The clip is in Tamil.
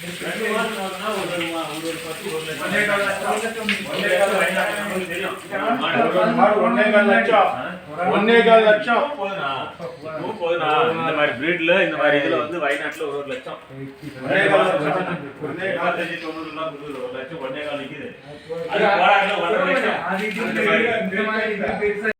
2 மாசம் ஆகுனா ஒரு 10 1 லட்சம். 1.5 லட்சம். 1.5 லட்சம் போதுனா. இந்த மாதிரி பிரீட்ல இந்த மாதிரி இதுல வந்து வயநாட்டுல 1 லட்சம். 1.5 லட்சம். 90 லாம் 1 லட்சம் 1.5 நிக்குது. அது போறாங்க 1.5 லட்சம்.